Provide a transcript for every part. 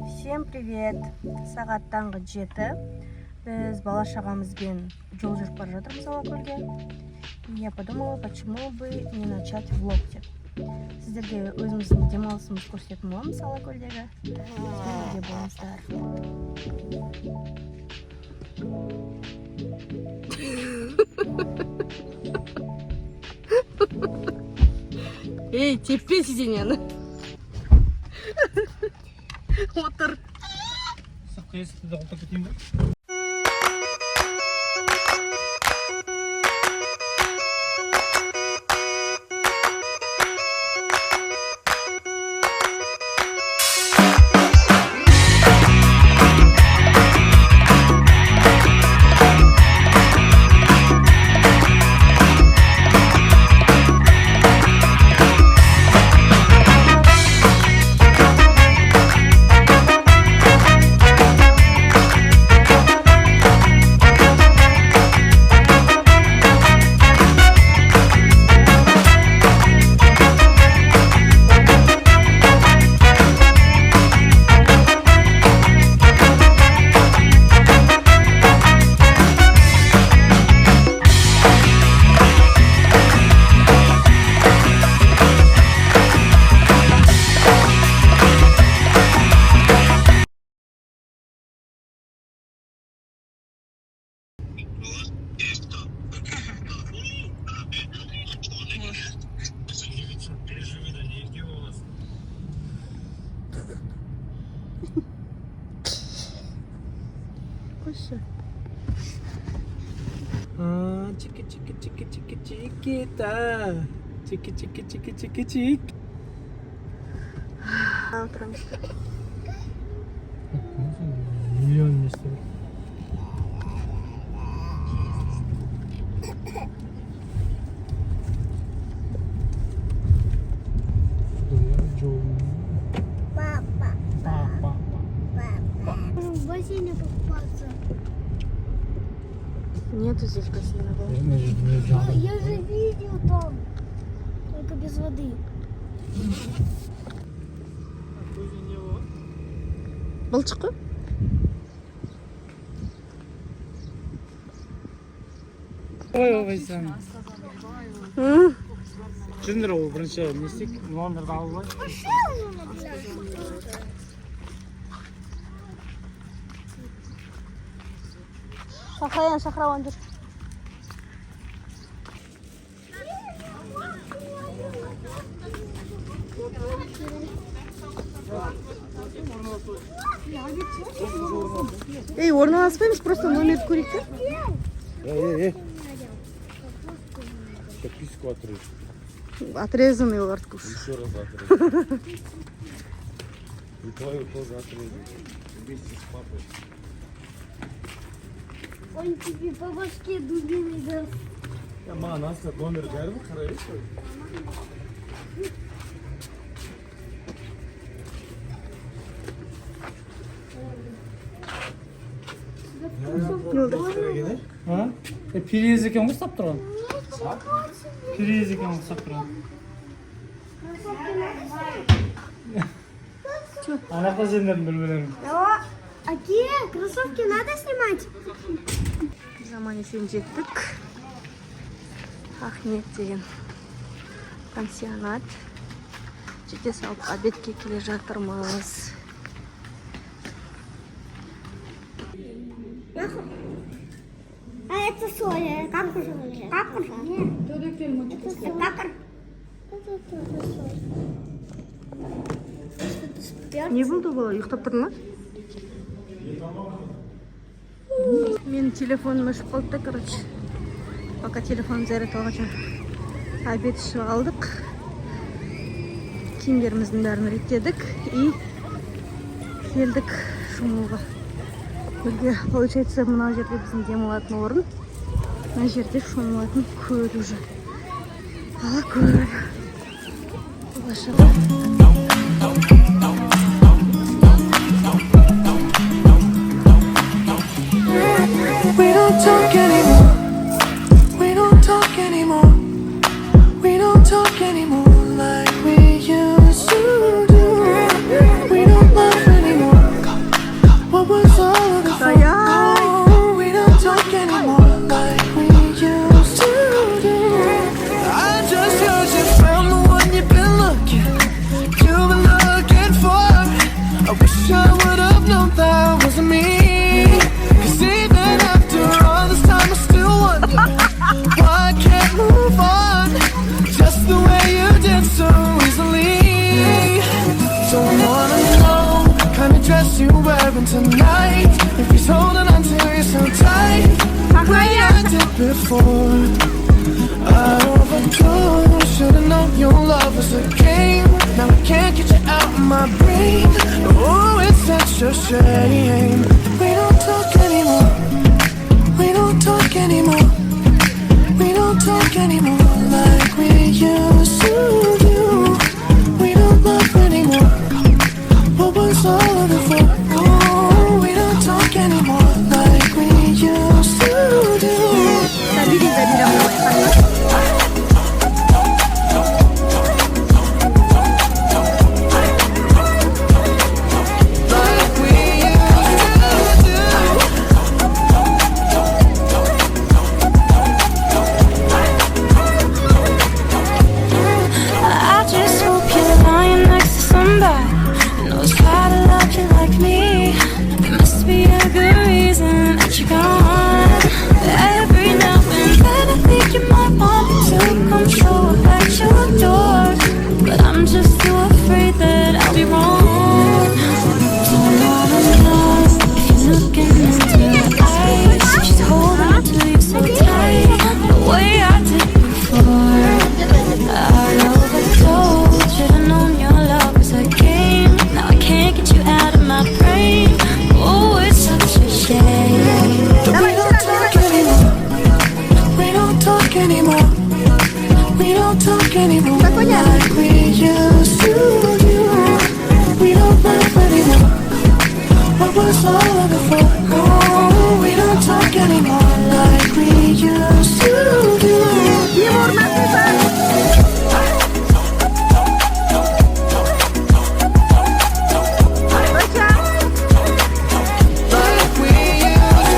Всем привет! Сағат таңғы 7. Біз бала-шағамызбен жол жүріп бара жатырмыз Алакөлге. Я подумала, почему бы не начать влог деп. Сіздерге өзіміздің демалысымыз көрсететін боламыз Алакөлдегі. Бірге болыңыздар. Эй, тепе сиденьяны. Отыр. Сыртқы есікті де құлтап кетейін бе? Чики-чики-чики-чики-чики-та. Чики-чики-чики-чики-чик. Отырамыз. Миллион не стоит. В бассейне покупаться. Нету здесь бассейна. Я же видел там, только без воды. Балчық қой? Ой, сен. Жүріңдер ол бірінші не істейік? Номерді алып алайық. Шақырайын, шақырауын жүр. Эй, орналаспаймыз, просто номерді көрейік те. Подписку отрыв. Отрезанный ларткуш. Еще раз отрыв. И твою тоже отрыв. Вместе с папой. Он тебе по башке дубиной даст. Ама, Настя, номер бәрі қарайыз ғой. Перез екен ғой ұстап тұрған? Перез екен ғой ұстап тұрған? Анақта сендерін білмелерін. Какие кроссовки надо снимать? Заман есен жеттік. Ахмет деген пансионат. Жете салып обедке келе жатырмыз. А это соя. Как уже? Как уже? Нет. Это соя. Как? Не болды бұл? Ұйықтап тұрдың ма? Мен телефоным өшіп қалды, короче. Пока телефон заряд алғанша обед ішіп алдық. Киімдеріміздің бәрін реттедік и келдік шомылуға. Бірге, получается, мына жерде біздің демалатын орын. Мына жерде шомылатын көл уже. Алакөл. Башыға. We don't talk anymore. We don't talk anymore. We don't talk anymore like we used to do. We don't laugh anymore. on tonight. If he's holding on to you so tight, like I did before. I overdosed. Should've known your love was a game. Now I can't get you out of my brain. Oh, it's such a shame. We don't talk anymore. We don't talk anymore. We don't talk anymore like we used to do. We don't love anymore. What was all of it for? Oh, we don't talk anymore like we used to do. Like we used to I just hope you're lying next to somebody who knows how to love you like me. There must be a good reason that you're gone. Every now and then I think you might want me to come show up at your door, but I'm just too afraid that I'll be wrong. Don't wanna know if you're looking into her eyes. She's holding on to you so tight, the way I did before. I overdosed. Should've known your love was a game. Now I can't get you out of my brain. Oh, it's such a shame. We don't talk anymore. We don't talk anymore like we used to do. We don't laugh anymore. What was all of it for? Oh, we don't talk anymore like we used to do. Like we used to do.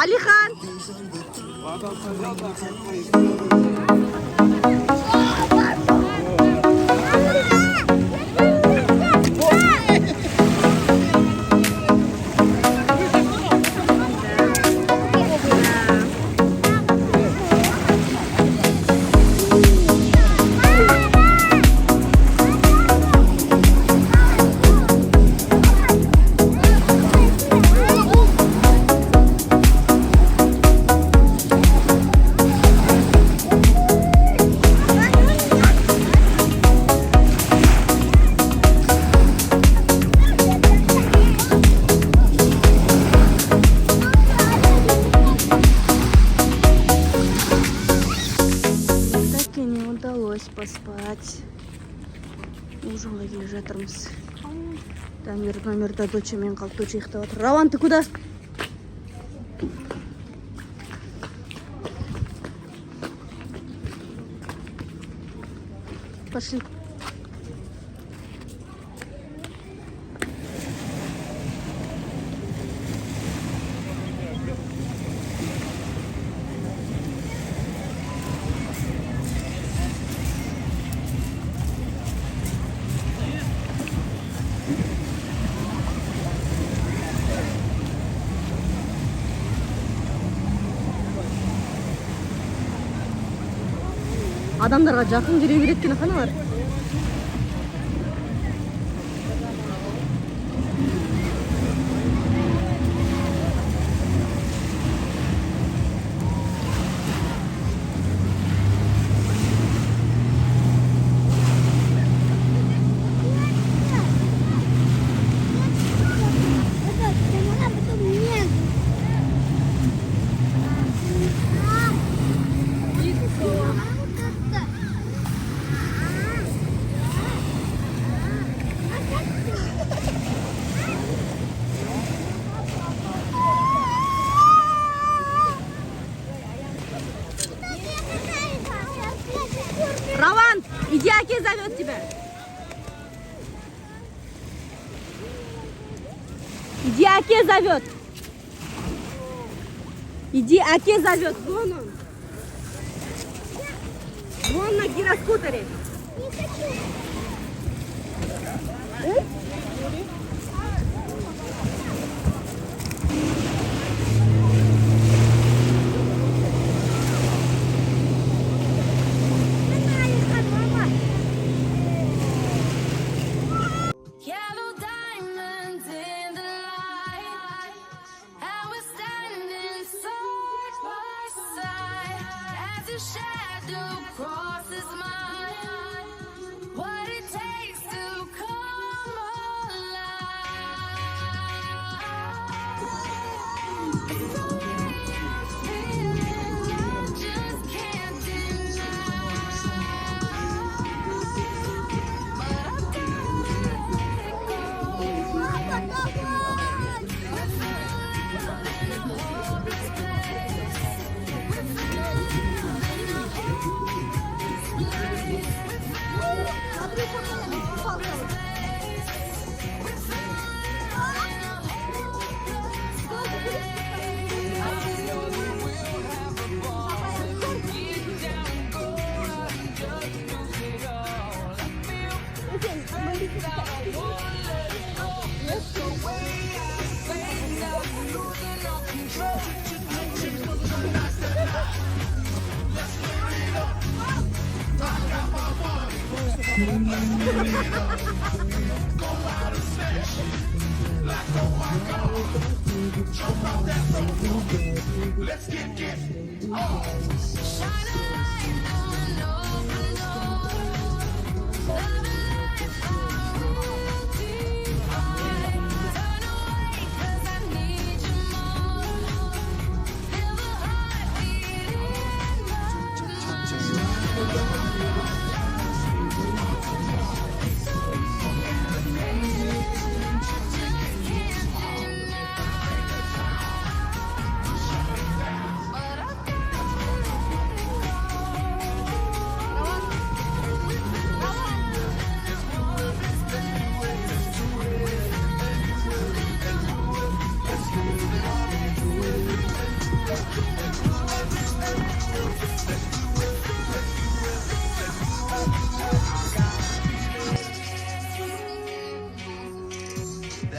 Алихан! Так и не удалось поспать. Ужинға келе жатырмыз. Дамир номерда дочамен қалып, доча ұйықтап отыр. Рауан, ты куда? Пошли. Адамдарға жақын жүре беретін қана бар. Раван, иди, Аке зовет тебя. Иди, Аке зовет. Иди, Аке зовет. Вон он. Вон на гироскутере.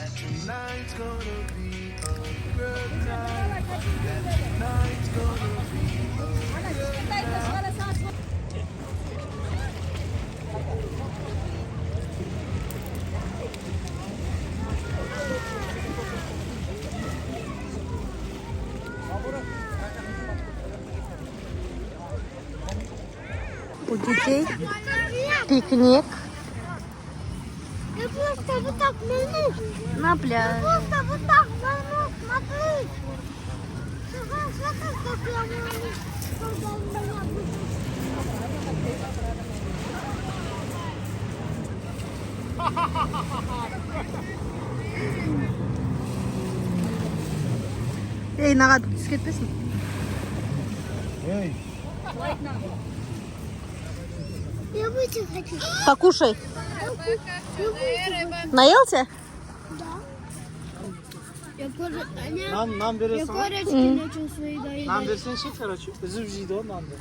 Tonight's gonna be a good night. Tonight's gonna be У детей пикник Я просто вот так нырну. на пляже. Просто вот так нырну, смотри. Смотри, как я нырну, когда у меня будет. Ей, наға түс кетпесін. Я выйти хочу. Покушай. Я Наелся? Нан бересің ғой? корочки начал свои доедать. Нан берсең ше, короче. Үзіп жейді ғой нанды.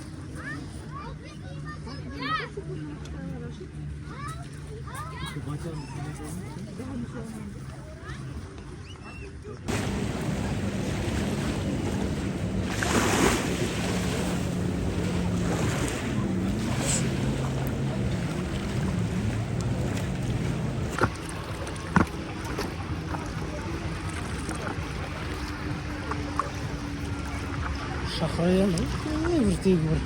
Шақырайын, бір тегі бір.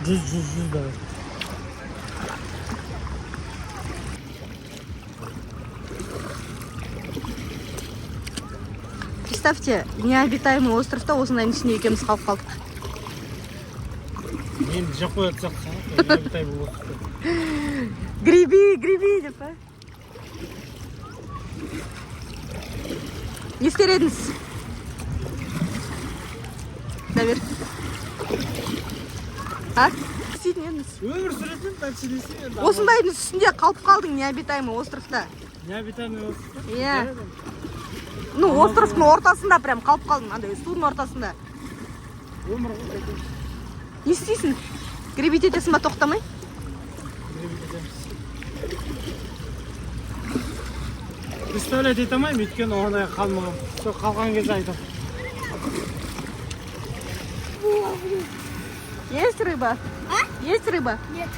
Жүз давай. Представьте, необитаемый островта осындайдың ішінде екеуміз қалып қалдық. Енді жақ қояды сияқты, не бітай болды. Греби деп, а? Не істер едіңіз? Давер. А? Істейтін едіңіз? Өмір сүретін таксилесің енді. Осындайдың үстінде қалып қалдың необитаемый островта. Необитаемый остров. Иә. Ну, островтың ортасында прям қалып қалдың, андай судың ортасында. Өмір ғой. Не істейсің? Гребить етесің ба тоқтамай? Представлять ете алмаймын, өйткені оңдай қалмаған. Сол қалған кезде айтам. Есть рыба? А? Есть рыба? Нет.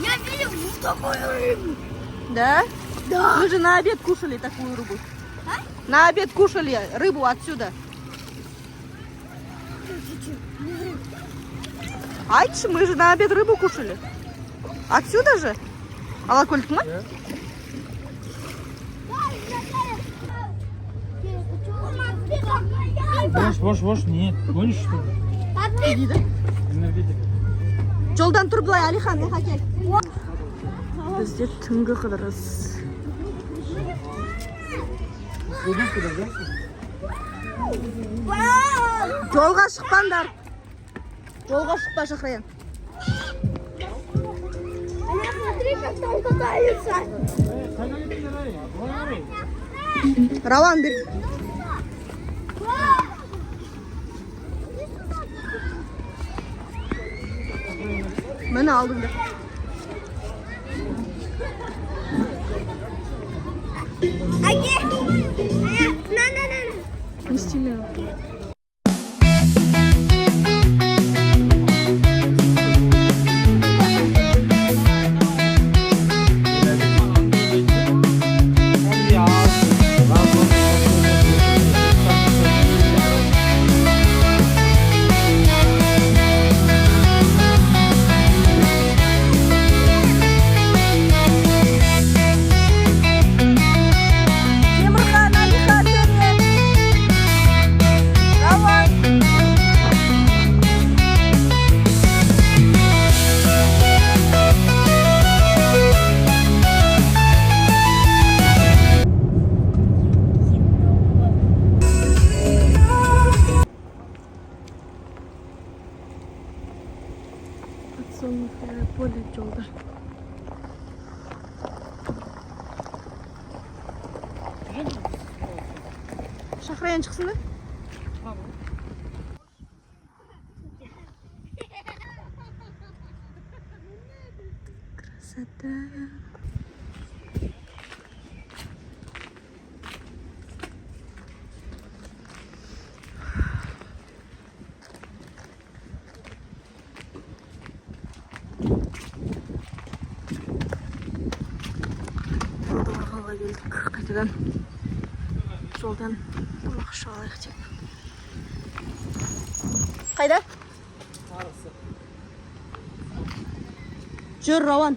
Я видел вот такую рыбу. Да? Да. Мы же на обед кушали такую рыбу. А? На обед кушали рыбу отсюда. Айтшы, мы же на обед рыбу кушали. Отсюда же? Алакөлік ма? Бош, нет. Гонишь, что ли? Иди, да? Энергетик. Жолдан тұр былай, Алихан, мына кел. Бізде түнгі қыдырыс. Куда сюда, да? Жолға шықпаңдар. Жолға шықпа, Шахриян. Смотри, как там катаются. Рауан бер. Мені алдыңдар. Аге! На. Не істемеу. болды. Шақырайын шықсын да? Красота. Талдықорғанға келдік қайтадан. Жолдан тамақ ішіп алайық деп. Қайда? Жүр, Рауан.